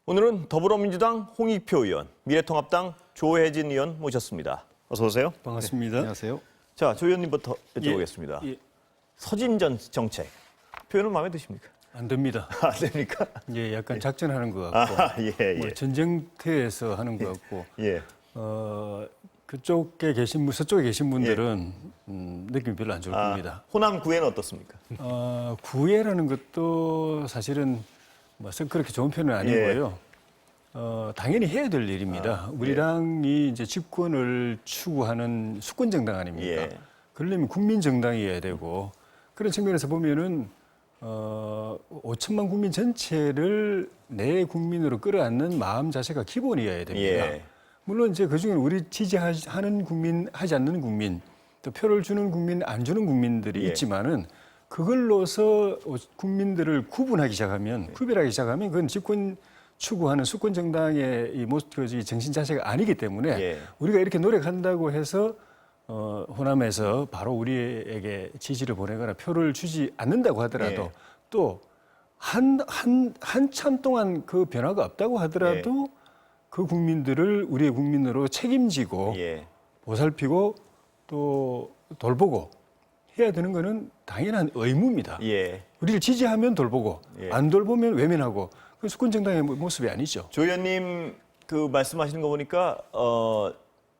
오늘은 더불어민주당 홍익표 의원, 미래통합당 조혜진 의원 모셨습니다. 어서 오세요. 반갑습니다. 네, 안녕하세요. 자, 조 의원님부터 여쭤보겠습니다. 서진전 정책, 표현은 마음에 드십니까? 안 됩니다. 안 됩니까? 예, 약간 작전하는 것 같고, 예. 뭐 전쟁터에서 하는 것 같고, 예. 그쪽에 계신 서쪽에 계신 분들은 느낌이 별로 안 좋을 겁니다. 호남 구애는 어떻습니까? 구애라는 것도 사실은 뭐 그렇게 좋은 표현은 아니고요. 당연히 해야 될 일입니다. 우리 당이 이제 집권을 추구하는 수권 정당 아닙니까? 그러려면 국민 정당이어야 되고 그런 측면에서 보면은 5천만 국민 전체를 내 국민으로 끌어안는 마음 자세가 기본이어야 됩니다. 물론 이제 그중에 우리 지지하는 국민, 하지 않는 국민, 또 표를 주는 국민, 안 주는 국민들이 있지만은 그걸로서 국민들을 구분하기 시작하면, 구별하기 시작하면 그건 집권 추구하는 수권 정당의 이 모습, 정신 자세가 아니기 때문에 우리가 이렇게 노력한다고 해서 호남에서 바로 우리에게 지지를 보내거나 표를 주지 않는다고 하더라도 또 한참 동안 그 변화가 없다고 하더라도 그 국민들을 우리의 국민으로 책임지고 보살피고 또 돌보고 해야 되는 거는 당연한 의무입니다. 우리를 지지하면 돌보고 안 돌보면 외면하고 그 수권 정당의 모습이 아니죠. 조 의원님 그 말씀하시는 거 보니까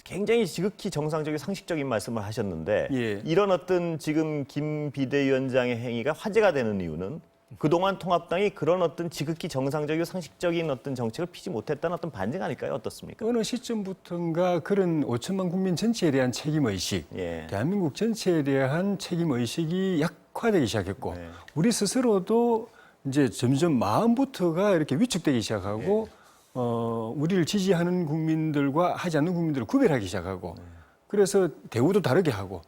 굉장히 지극히 정상적인 상식적인 말씀을 하셨는데 이런 어떤 지금 김 비대위원장의 행위가 화제가 되는 이유는 그동안 통합당이 그런 어떤 지극히 정상적이고 상식적인 어떤 정책을 피지 못했다는 어떤 반증 아닐까요? 어떻습니까? 어느 시점부터인가 그런 5천만 국민 전체에 대한 책임의식, 대한민국 전체에 대한 책임의식이 약화되기 시작했고 우리 스스로도 이제 점점 마음부터가 이렇게 위축되기 시작하고 우리를 지지하는 국민들과 하지 않는 국민들을 구별하기 시작하고 그래서 대우도 다르게 하고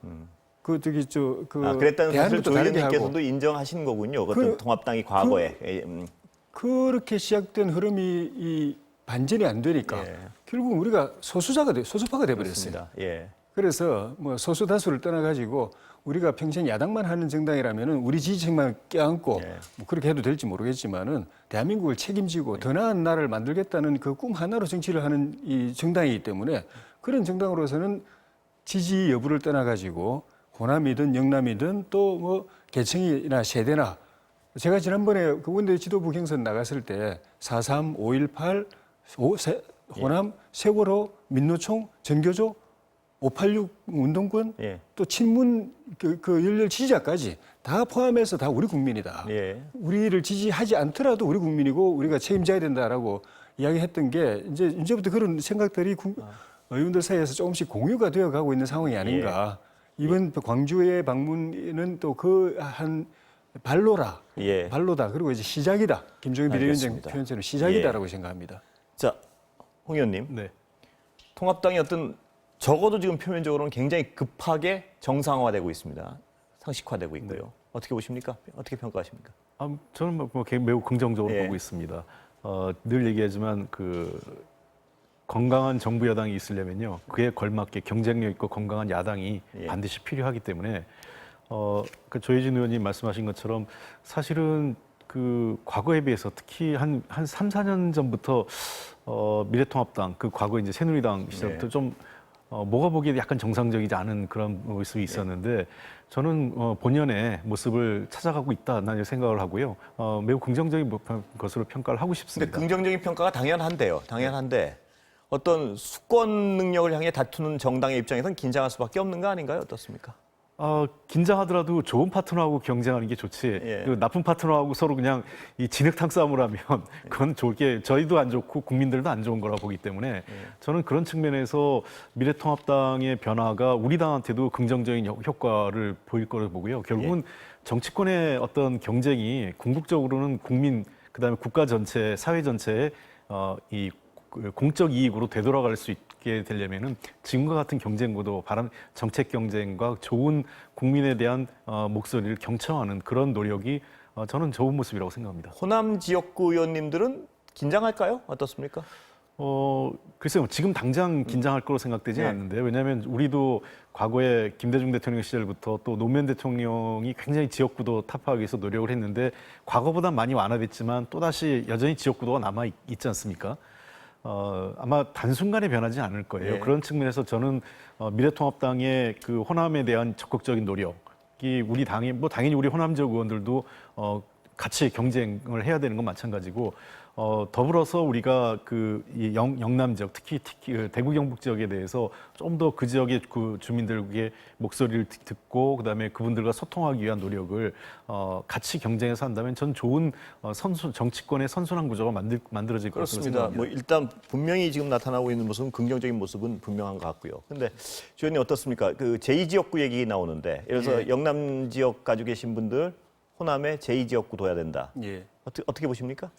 그랬다는 사실 조 의원님께서도 인정하시는 거군요. 어떤 통합당이 과거에 그렇게 시작된 흐름이 이 반전이 안 되니까 결국 우리가 소수파가 돼버렸어요. 그래서 뭐 소수 다수를 떠나가지고 우리가 평생 야당만 하는 정당이라면은 우리 지지층만 껴안고 뭐 그렇게 해도 될지 모르겠지만은 대한민국을 책임지고 더 나은 나라를 만들겠다는 그 꿈 하나로 정치를 하는 이 정당이기 때문에 그런 정당으로서는 지지 여부를 떠나가지고 호남이든 영남이든 또 뭐 계층이나 세대나 제가 지난번에 그 원내 지도부 경선 나갔을 때 4.3, 5.18, 호남, 세월호, 민노총, 전교조, 586 운동권, 또 친문 열렬 지지자까지 다 포함해서 다 우리 국민이다. 우리를 지지하지 않더라도 우리 국민이고 우리가 책임져야 된다라고 이야기했던 게 이제부터 그런 생각들이 의원들 사이에서 조금씩 공유가 되어가고 있는 상황이 아닌가. 이번 광주의 방문은 또 그 한 발로다. 그리고 이제 시작이다. 김종인 비대위원장 표현처럼 시작이다라고 생각합니다. 자, 홍 의원님. 통합당이 어떤 적어도 지금 표면적으로는 굉장히 급하게 정상화되고 있습니다. 상식화되고 있고요. 어떻게 보십니까? 어떻게 평가하십니까? 저는 매우 긍정적으로 보고 있습니다. 늘 얘기하지만 건강한 정부 여당이 있으려면요, 그에 걸맞게 경쟁력 있고 건강한 야당이 반드시 필요하기 때문에 조혜진 의원님 말씀하신 것처럼 사실은 그 과거에 비해서 특히 한 3, 4년 전부터 미래통합당 그 과거 이제 새누리당 시절부터 좀 뭐가 보기에 약간 정상적이지 않은 그런 모습이 있었는데 저는 본연의 모습을 찾아가고 있다 난 생각을 하고요. 매우 긍정적인 것으로 평가를 하고 싶습니다. 근데 긍정적인 평가가 당연한데요. 당연한데 어떤 수권 능력을 향해 다투는 정당의 입장에서는 긴장할 수밖에 없는 거 아닌가요? 어떻습니까? 긴장하더라도 좋은 파트너하고 경쟁하는 게 좋지. 나쁜 파트너하고 서로 그냥 이 진흙탕 싸움을 하면 그건 좋을 게 저희도 안 좋고 국민들도 안 좋은 거라 보기 때문에 저는 그런 측면에서 미래통합당의 변화가 우리 당한테도 긍정적인 효과를 보일 거라고 보고요. 결국은 정치권의 어떤 경쟁이 궁극적으로는 국민 그다음에 국가 전체, 사회 전체의 이 공적 이익으로 되돌아갈 수 있게 되려면은 지금과 같은 경쟁보다 정책 경쟁과 좋은 국민에 대한 목소리를 경청하는 그런 노력이 저는 좋은 모습이라고 생각합니다. 호남 지역구 의원님들은 긴장할까요? 어떻습니까? 글쎄요, 지금 당장 긴장할 거로 생각되지 네. 않는데, 왜냐하면 우리도 과거에 김대중 대통령 시절부터 또 노무현 대통령이 굉장히 지역구도 타파하기 위해서 노력을 했는데, 과거보다 많이 완화됐지만 또다시 여전히 지역구도가 남아 있지 않습니까? 아마 단순간에 변하지 않을 거예요. 네. 그런 측면에서 저는 미래통합당의 그 호남에 대한 적극적인 노력이 우리 당이, 뭐 당연히 우리 호남 지역 의원들도 같이 경쟁을 해야 되는 건 마찬가지고, 더불어서 우리가 이 영남 지역, 특히 대구 경북 지역에 대해서 좀 더 그 지역의 그 주민들의 목소리를 듣고, 그다음에 그분들과 소통하기 위한 노력을 같이 경쟁해서 한다면 전 좋은 정치권의 선순환 구조가 만들어질 것으로 그렇습니다. 생각합니다. 뭐 일단 분명히 지금 나타나고 있는 모습은 긍정적인 모습은 분명한 것 같고요. 근데 주연님 어떻습니까? 그 제2지역구 얘기 나오는데, 예를 들어서 영남 지역 가지고 계신 분들 호남에 제2지역구 둬야 된다. 예. 어떻게 보십니까?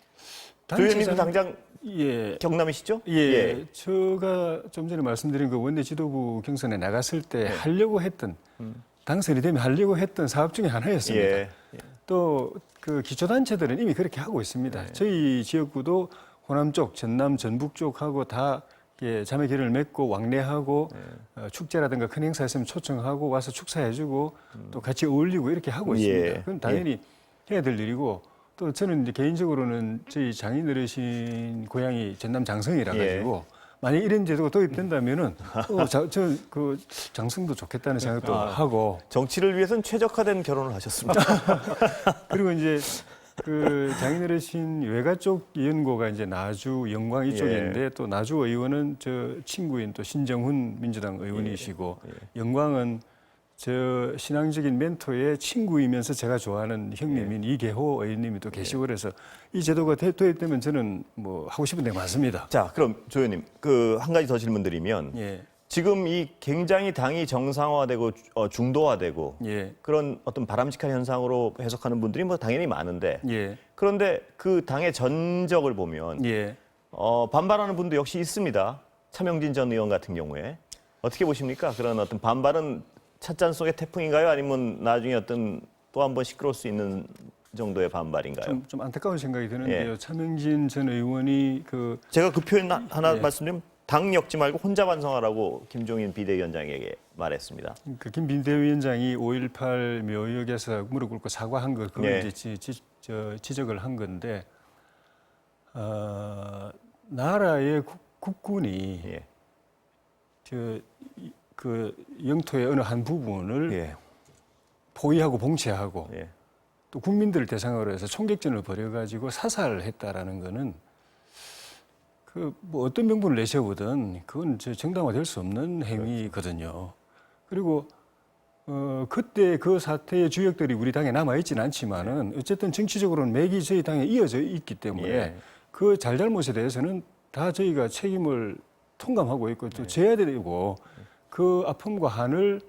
단체장- 조현님도 당장 예. 경남이시죠? 예. 제가 좀 전에 말씀드린 그 원내 지도부 경선에 나갔을 때 하려고 했던 당선이 되면 하려고 했던 사업 중에 하나였습니다. 예. 또 그 기초단체들은 이미 그렇게 하고 있습니다. 저희 지역구도 호남 쪽, 전남, 전북 쪽하고 다 자매 결연을 맺고 왕래하고 축제라든가 큰 행사 있으면 초청하고 와서 축사해주고 또 같이 어울리고 이렇게 하고 있습니다. 그건 당연히 해야 될 일이고, 또 저는 이제 개인적으로는 저희 장인어르신 고향이 전남 장성이라 가지고 만약 이런 제도가 도입된다면은 그 장성도 좋겠다는 생각도 하고, 정치를 위해서는 최적화된 결혼을 하셨습니다. 그리고 이제 그 장인어르신 외가 쪽 연고가 이제 나주, 영광 이쪽인데 또 나주 의원은 저 친구인 또 신정훈 민주당 의원이시고 영광은 저 신앙적인 멘토의 친구이면서 제가 좋아하는 형님인 이계호 의원님이 또 계시고 그래서 이 제도가 도입되면 저는 뭐 하고 싶은 데가 많습니다. 자, 그럼 조 의원님 그 한 가지 더 질문드리면 지금 이 굉장히 당이 정상화되고 중도화되고 그런 어떤 바람직한 현상으로 해석하는 분들이 뭐 당연히 많은데 그런데 그 당의 전적을 보면 반발하는 분도 역시 있습니다. 차명진 전 의원 같은 경우에 어떻게 보십니까? 그런 어떤 반발은 찻잔 속의 태풍인가요? 아니면 나중에 어떤 또 한 번 시끄러울 수 있는 정도의 반발인가요? 좀 안타까운 생각이 드는데요. 차명진 전 의원이 제가 그 표현 하나 말씀드리면 당 엮지 말고 혼자 반성하라고 김종인 비대위원장에게 말했습니다. 그 김 비대위원장이 5.18 묘역에서 무릎 꿇고 사과한 거 그걸 이제 지적을 한 건데 나라의 국군이 그 영토의 어느 한 부분을 포위하고 봉쇄하고 또 국민들을 대상으로 해서 총격전을 벌여가지고 사살을 했다라는 거는 그 뭐 어떤 명분을 내세우든 그건 정당화될 수 없는 행위거든요. 그리고 그때 그 사태의 주역들이 우리 당에 남아 있지는 않지만은 어쨌든 정치적으로는 맥이 저희 당에 이어져 있기 때문에 그 잘잘못에 대해서는 다 저희가 책임을 통감하고 있고 또 져야 되고 그 아픔과 한을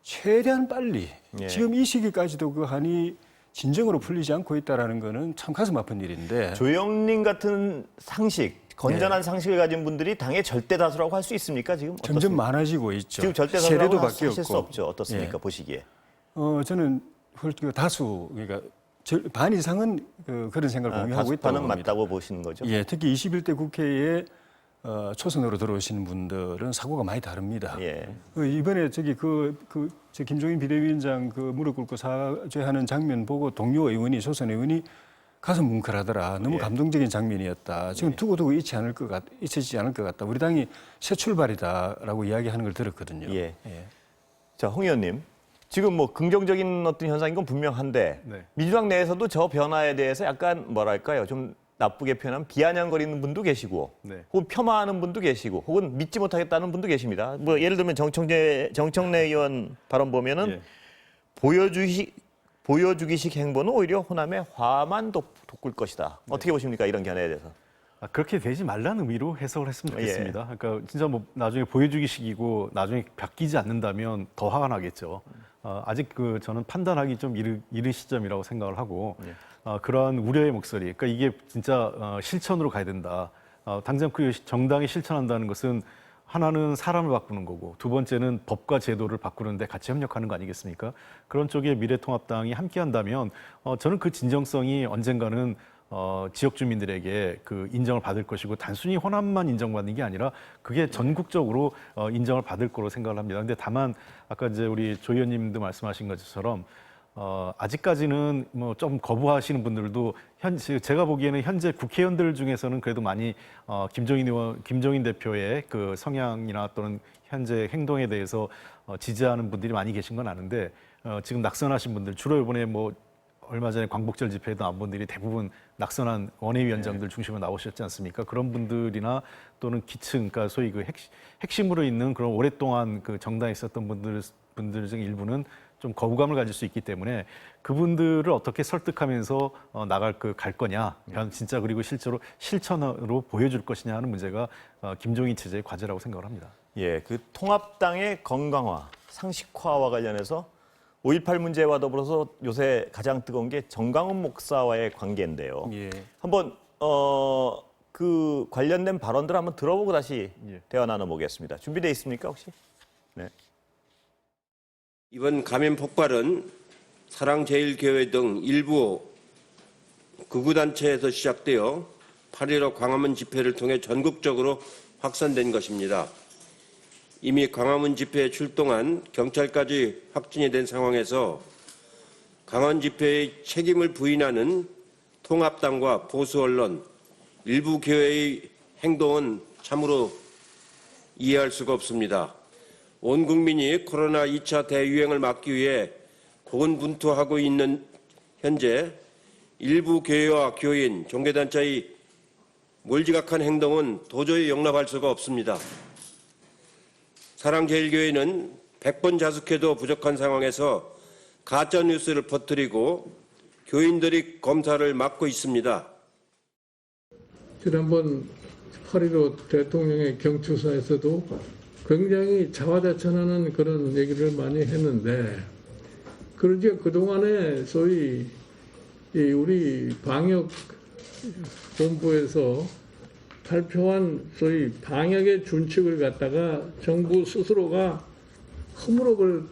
최대한 빨리 지금 이 시기까지도 그 한이 진정으로 풀리지 않고 있다라는 거는 참 가슴 아픈 일인데, 조영님 같은 상식, 건전한 상식을 가진 분들이 당의 절대 다수라고 할 수 있습니까? 지금 점점 어떻습니까? 많아지고 있죠. 지금 절대 세대도 다수라고 하실 수 바뀌었고. 없죠. 어떻습니까? 보시기에. 저는 다수 그러니까 반 이상은 그런 생각을 공유하고 있다고 다수파는 봅니다. 맞다고 보시는 거죠? 특히 21대 국회에 초선으로 들어오시는 분들은 사고가 많이 다릅니다. 이번에 저 김종인 비대위원장 그 무릎 꿇고 사죄하는 장면 보고 동료 의원이 초선 의원이 가슴 뭉클하더라. 너무 감동적인 장면이었다. 지금 두고두고 잊히지 않을 것 같다. 우리 당이 새 출발이다라고 이야기하는 걸 들었거든요. 자, 홍 의원님. 지금 뭐 긍정적인 어떤 현상인 건 분명한데 민주당 내에서도 저 변화에 대해서 약간 뭐랄까요? 좀 나쁘게 표현하면 비아냥거리는 분도 계시고 혹은 겸하하는 분도 계시고 혹은 믿지 못하겠다는 분도 계십니다. 뭐 예를 들면 정청래 의원 발언 보면은 보여주기식 행보는 오히려 호남의 화만 돋굴 것이다. 어떻게 보십니까? 이런 견해에 대해서. 그렇게 되지 말라는 의미로 해석을 했으면 좋겠습니다. 그러니까 진짜 뭐 나중에 보여주기식이고 나중에 바뀌지 않는다면 더 화가 나겠죠. 아직 저는 판단하기 좀 이른 시점이라고 생각을 하고 그러한 우려의 목소리. 그러니까 이게 진짜 실천으로 가야 된다. 당장 그 정당이 실천한다는 것은 하나는 사람을 바꾸는 거고 두 번째는 법과 제도를 바꾸는데 같이 협력하는 거 아니겠습니까? 그런 쪽에 미래통합당이 함께한다면 저는 그 진정성이 언젠가는 지역 주민들에게 그 인정을 받을 것이고 단순히 호남만 인정받는 게 아니라 그게 전국적으로 인정을 받을 거로 생각을 합니다. 근데 다만 아까 이제 우리 조 의원님도 말씀하신 것처럼 아직까지는 뭐 좀 거부하시는 분들도 제가 보기에는 현재 국회의원들 중에서는 그래도 많이 김종인 대표의 그 성향이나 또는 현재 행동에 대해서 지지하는 분들이 많이 계신 건 아는데 지금 낙선하신 분들 주로 이번에 뭐 얼마 전에 광복절 집회에도 나온 분들이 대부분 낙선한 원외위원장들 중심으로 나오셨지 않습니까? 그런 분들이나 또는 기층, 그러니까 소위 그 핵심으로 있는 그런 오랫동안 그 정당에 있었던 분들 중 일부는 좀 거부감을 가질 수 있기 때문에 그분들을 어떻게 설득하면서 갈 거냐, 진짜 그리고 실제로 실천으로 보여줄 것이냐 하는 문제가 김종인 체제의 과제라고 생각을 합니다. 예, 그 통합당의 건강화, 상식화와 관련해서 5.18 문제와 더불어서 요새 가장 뜨거운 게 정강훈 목사와의 관계인데요. 예. 한번 그 관련된 발언들 한번 들어보고 다시 대화 나눠보겠습니다. 준비돼 있습니까 혹시? 네. 이번 감염 폭발은 사랑제일교회 등 일부 극우단체에서 시작되어 8.15 광화문 집회를 통해 전국적으로 확산된 것입니다. 이미 광화문 집회에 출동한 경찰까지 확진이 된 상황에서 광화문 집회의 책임을 부인하는 통합당과 보수 언론, 일부 교회의 행동은 참으로 이해할 수가 없습니다. 온 국민이 코로나 2차 대유행을 막기 위해 고군분투하고 있는 현재 일부 교회와 교인, 종교단체의 몰지각한 행동은 도저히 용납할 수가 없습니다. 사랑제일교회는 100번 자숙해도 부족한 상황에서 가짜뉴스를 퍼뜨리고 교인들이 검사를 막고 있습니다. 지난번 8.15 대통령의 경추사에서도 굉장히 자화자찬하는 그런 얘기를 많이 했는데, 그러지 그동안에 소위 우리 방역본부에서 발표한 소위 방역의 준칙을 갖다가 정부 스스로가 허물어볼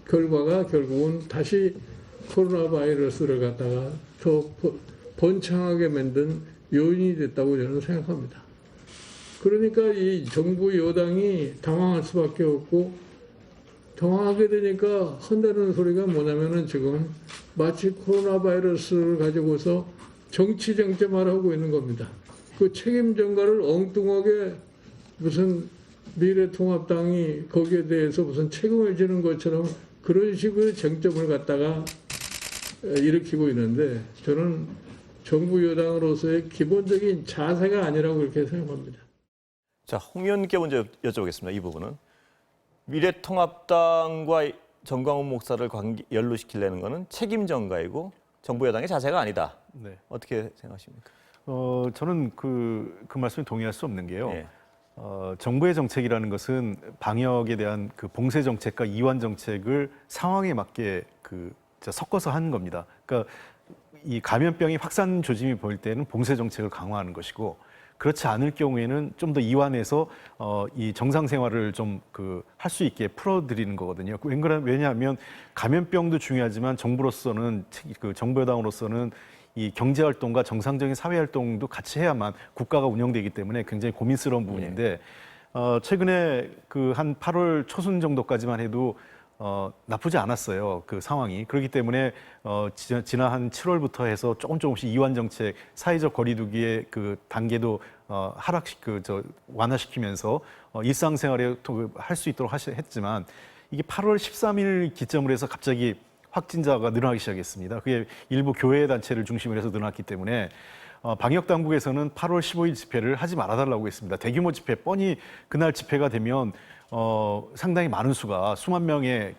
결과가 결국은 다시 코로나 바이러스를 갖다가 더 번창하게 만든 요인이 됐다고 저는 생각합니다. 그러니까 이 정부 여당이 당황할 수밖에 없고, 당황하게 되니까 한다는 소리가 뭐냐면은 지금 마치 코로나 바이러스를 가지고서 정치 쟁점을 하고 있는 겁니다. 그 책임 전가를 엉뚱하게 무슨 미래통합당이 거기에 대해서 무슨 책임을 지는 것처럼 그런 식의 쟁점을 갖다가 일으키고 있는데, 저는 정부 여당으로서의 기본적인 자세가 아니라고 그렇게 생각합니다. 자, 홍 의원님께 먼저 여쭤보겠습니다. 이 부분은 미래통합당과 정광훈 목사를 연루시키려는 것은 책임 전가이고 정부 여당의 자세가 아니다. 네. 어떻게 생각하십니까? 저는 그 말씀에 동의할 수 없는 게요. 예. 정부의 정책이라는 것은 방역에 대한 그 봉쇄 정책과 이완 정책을 상황에 맞게 섞어서 하는 겁니다. 그러니까 이 감염병이 확산 조짐이 보일 때는 봉쇄 정책을 강화하는 것이고, 그렇지 않을 경우에는 좀 더 이완해서 이 정상 생활을 좀 할 수 있게 풀어드리는 거거든요. 왜냐하면 감염병도 중요하지만 정부로서는 정부 여당으로서는 이 경제 활동과 정상적인 사회 활동도 같이 해야만 국가가 운영되기 때문에 굉장히 고민스러운 부분인데, 최근에 한 8월 초순 정도까지만 해도 나쁘지 않았어요. 그 상황이. 그렇기 때문에 지난 한 7월부터 해서 조금씩 이완 정책, 사회적 거리두기의 그 단계도 완화시키면서 일상생활에 할 수 있도록 했지만, 이게 8월 13일 기점으로 해서 갑자기 확진자가 늘어나기 시작했습니다. 그게 일부 교회 단체를 중심으로 해서 늘어났기 때문에 방역 당국에서는 8월 15일 집회를 하지 말아달라고 했습니다. 대규모 집회, 뻔히 그날 집회가 되면 상당히 많은 수가 수만 명의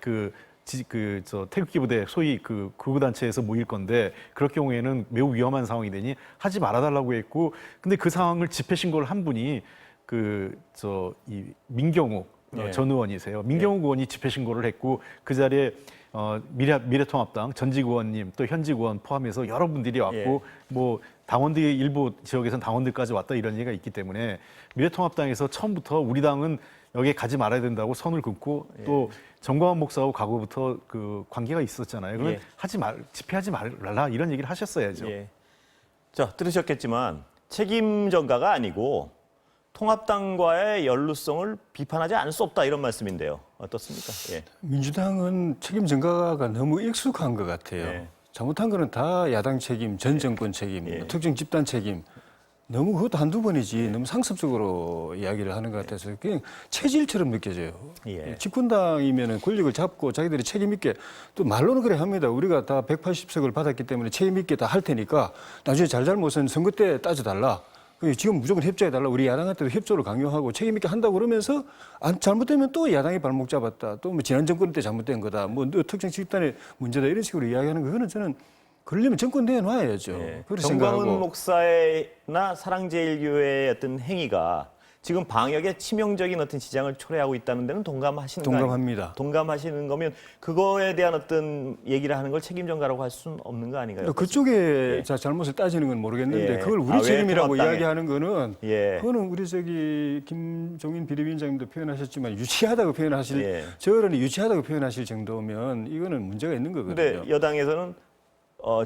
태극기 부대 소위 극우 단체에서 모일 건데, 그럴 경우에는 매우 위험한 상황이 되니 하지 말아달라고 했고, 근데 그 상황을 집회 신고를 한 분이 이 민경욱 전 의원이세요. 민경욱 의원이 집회 신고를 했고, 그 자리에 미래통합당 전직 의원님 또 현직 의원 포함해서 여러분들이 왔고, 뭐 당원들이 일부 지역에서는 당원들까지 왔다 이런 얘기가 있기 때문에 미래통합당에서 처음부터 우리 당은 여기에 가지 말아야 된다고 선을 긋고, 또 정광훈 목사하고 과거부터 관계가 있었잖아요. 그러면 집회하지 말라 이런 얘기를 하셨어야죠. 자, 들으셨겠지만 책임 전가가 아니고 통합당과의 연루성을 비판하지 않을 수 없다 이런 말씀인데요. 어떻습니까? 예. 민주당은 책임 전가가 너무 익숙한 것 같아요. 예. 잘못한 거는 다 야당 책임, 전 정권 책임, 뭐 특정 집단 책임. 너무 그것도 한두 번이지 너무 상습적으로 이야기를 하는 것 같아서 그냥 체질처럼 느껴져요. 예. 집권당이면 권력을 잡고 자기들이 책임 있게 또 말로는 그래 합니다. 우리가 다 180석을 받았기 때문에 책임 있게 다 할 테니까 나중에 잘잘못은 선거 때 따져달라. 지금 무조건 협조해달라. 우리 야당한테도 협조를 강요하고 책임 있게 한다고 그러면서 잘못되면 또 야당이 발목 잡았다. 또 뭐 지난 정권 때 잘못된 거다. 뭐 특정 집단의 문제다. 이런 식으로 이야기하는 거 그거는 저는 그러려면 정권 내놔야죠. 예. 그렇게 정광훈 생각하고. 목사나 사랑제일교회의 어떤 행위가 지금 방역에 치명적인 어떤 지장을 초래하고 있다는 데는 동감하시는 거 동감합니다. 아닌가요? 동감하시는 거면 그거에 대한 어떤 얘기를 하는 걸 책임 전가라고 할 수는 없는 거 아닌가요? 그쪽에 잘못을 따지는 건 모르겠는데 예. 그걸 우리 왜 책임이라고 통합당에? 이야기하는 거는 예. 그거는 우리 김종인 비대위원장님도 표현하셨지만 유치하다고 표현하실 예. 저 어른이 유치하다고 표현하실 정도면 이거는 문제가 있는 거거든요. 근데 여당에서는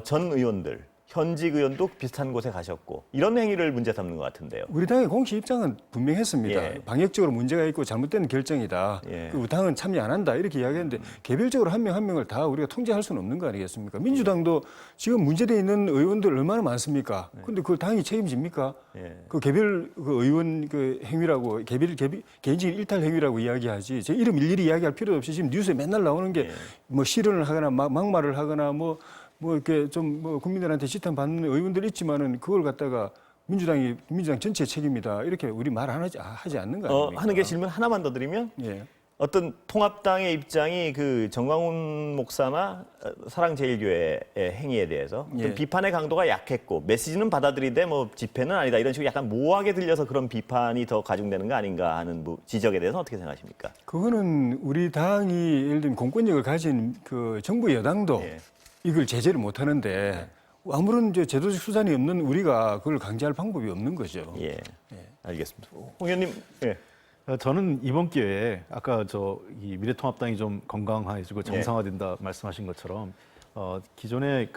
전 의원들, 현직 의원도 비슷한 곳에 가셨고 이런 행위를 문제 삼는 것 같은데요. 우리 당의 공식 입장은 분명했습니다. 예. 방역적으로 문제가 있고 잘못된 결정이다. 예. 그 당은 참여 안 한다 이렇게 이야기했는데 개별적으로 한 명 한 명을 다 우리가 통제할 수는 없는 거 아니겠습니까? 민주당도 지금 문제되어 있는 의원들 얼마나 많습니까? 근데 그걸 당이 책임집니까? 예. 그 개별 그 의원 그 행위라고 개인적인 일탈 행위라고 이야기하지. 제 이름 일일이 이야기할 필요 없이 지금 뉴스에 맨날 나오는 게 뭐 실언을 하거나 막말을 하거나 뭐 이렇게 좀 뭐 국민들한테 지탄 받는 의원들 있지만은 그걸 갖다가 민주당 전체 책임이다 이렇게 우리 말 안 하지 않는 거 아닙니까? 하는 게 질문 하나만 더 드리면 예. 어떤 통합당의 입장이 그 정광훈 목사나 사랑제일교회의 행위에 대해서 어떤 예. 비판의 강도가 약했고 메시지는 받아들이되 뭐 집회는 아니다 이런 식으로 약간 모호하게 들려서 그런 비판이 더 가중되는 거 아닌가 하는 지적에 대해서 어떻게 생각하십니까? 그거는 우리 당이 예를 들면 공권력을 가진 그 정부 여당도 예. 이걸 제재를 못 하는데 아무런 제도적 수단이 없는 우리가 그걸 강제할 방법이 없는 거죠. 예, 알겠습니다. 홍 의원님, 예. 저는 이번 기회에 아까 이 미래통합당이 좀 건강해지고 정상화된다 말씀하신 것처럼 기존의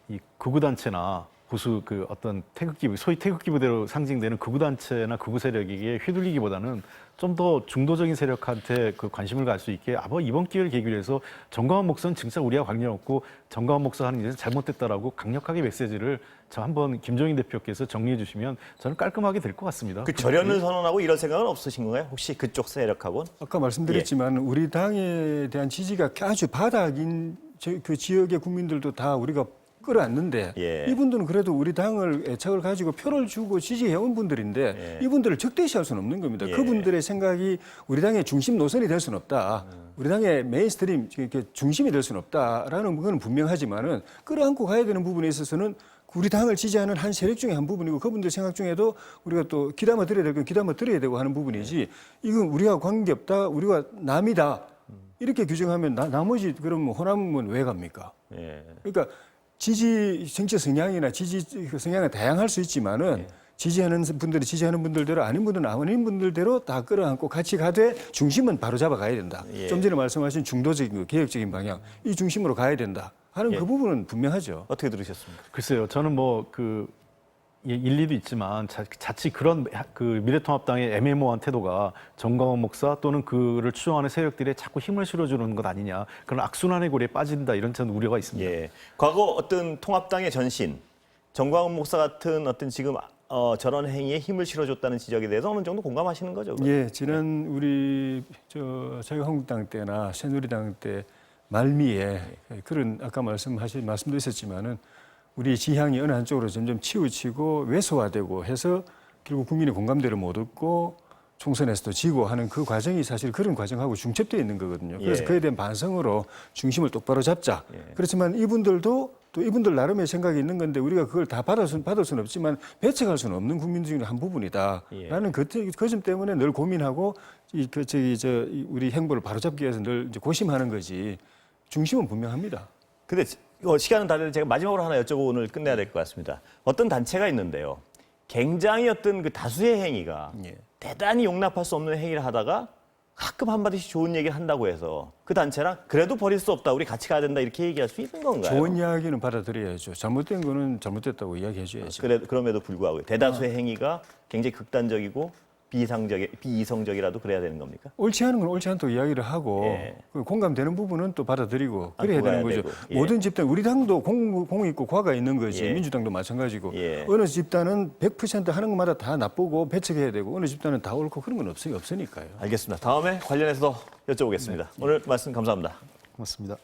이 극우단체나 보수 어떤 태극기, 소위 태극기 부대로 상징되는 극우단체나 극우 세력에게 휘둘리기보다는 좀 더 중도적인 세력한테 관심을 갈 수 있게 이번 기회를 계기로 해서 정광훈 목사는 진짜 우리와 관련없고 정광훈 목사 하는 일은 잘못됐다라고 강력하게 메시지를 한번 김종인 대표께서 정리해 주시면 저는 깔끔하게 될 것 같습니다. 그 절연을 선언하고 이런 생각은 없으신 건가요? 혹시 그쪽 세력하고는? 아까 말씀드렸지만 우리 당에 대한 지지가 아주 바닥인 그 지역의 국민들도 다 우리가 끌어안는데 예. 이분들은 그래도 우리 당을 애착을 가지고 표를 주고 지지해온 분들인데 이분들을 적대시할 수는 없는 겁니다. 그분들의 생각이 우리 당의 중심 노선이 될 수는 없다. 우리 당의 메인스트림 중심이 될 수는 없다라는 건 분명하지만은 끌어안고 가야 되는 부분에 있어서는 우리 당을 지지하는 한 세력 중에 한 부분이고 그분들 생각 중에도 우리가 또 귀담아 들어야 될 건 귀담아 들어야 되고 하는 부분이지 이건 우리가 관계없다. 우리가 남이다. 이렇게 규정하면 나머지 그럼 호남은 왜 갑니까? 예. 그러니까 지지 정치 성향이나 지지 성향은 다양할 수 있지만은 지지하는 분들이 지지하는 분들대로 아닌 분들은 아닌 분들대로 다 끌어안고 같이 가되 중심은 바로 잡아가야 된다. 예. 좀 전에 말씀하신 중도적인 개혁적인 방향 이 중심으로 가야 된다 하는 그 부분은 분명하죠. 어떻게 들으셨습니까? 글쎄요, 저는 일리도 있지만 자칫 그런 미래통합당의 애매모호한 태도가 정광훈 목사 또는 그를 추종하는 세력들에 자꾸 힘을 실어주는 것 아니냐 그런 악순환의 고리에 빠진다 이런 저는 우려가 있습니다. 예. 과거 어떤 통합당의 전신 정광훈 목사 같은 어떤 지금 저런 행위에 힘을 실어줬다는 지적에 대해서 어느 정도 공감하시는 거죠? 예, 지난 우리 자유한국당 때나 새누리당 때 말미에 그런 아까 말씀도 있었지만은. 우리 지향이 어느 한쪽으로 점점 치우치고 왜소화되고 해서 결국 국민의 공감대를 못 얻고 총선에서도 지고 하는 그 과정이 사실 그런 과정하고 중첩되어 있는 거거든요. 그래서 그에 대한 반성으로 중심을 똑바로 잡자. 그렇지만 이분들도 또 이분들 나름의 생각이 있는 건데 우리가 그걸 다 받을 수는 없지만 배척할 수는 없는 국민들 중에 한 부분이다. 라는 그 점 때문에 늘 고민하고 우리 행보를 바로잡기 위해서 늘 이제 고심하는 거지. 중심은 분명합니다. 근데 시간은 다 됐는데 제가 마지막으로 하나 여쭤보고 오늘 끝내야 될 것 같습니다. 어떤 단체가 있는데요. 굉장히 어떤 그 다수의 행위가 대단히 용납할 수 없는 행위를 하다가 가끔 한마디씩 좋은 얘기를 한다고 해서 그 단체랑 그래도 버릴 수 없다, 우리 같이 가야 된다 이렇게 얘기할 수 있는 건가요? 좋은 이야기는 받아들여야죠. 잘못된 거는 잘못됐다고 이야기해줘야죠. 그럼에도 불구하고 대다수의 행위가 굉장히 극단적이고 비이성적이라도 그래야 되는 겁니까? 옳지 않은 건 옳지 않다고 이야기를 하고 예. 그 공감되는 부분은 또 받아들이고 그래야 되는 거죠. 되고, 예. 모든 집단, 우리 당도 공 있고 과가 있는 거지. 예. 민주당도 마찬가지고. 예. 어느 집단은 100% 하는 것마다 다 나쁘고 배척해야 되고 어느 집단은 다 옳고 그런 건 없으니까요. 알겠습니다. 다음에 관련해서 여쭤보겠습니다. 오늘 말씀 감사합니다. 고맙습니다.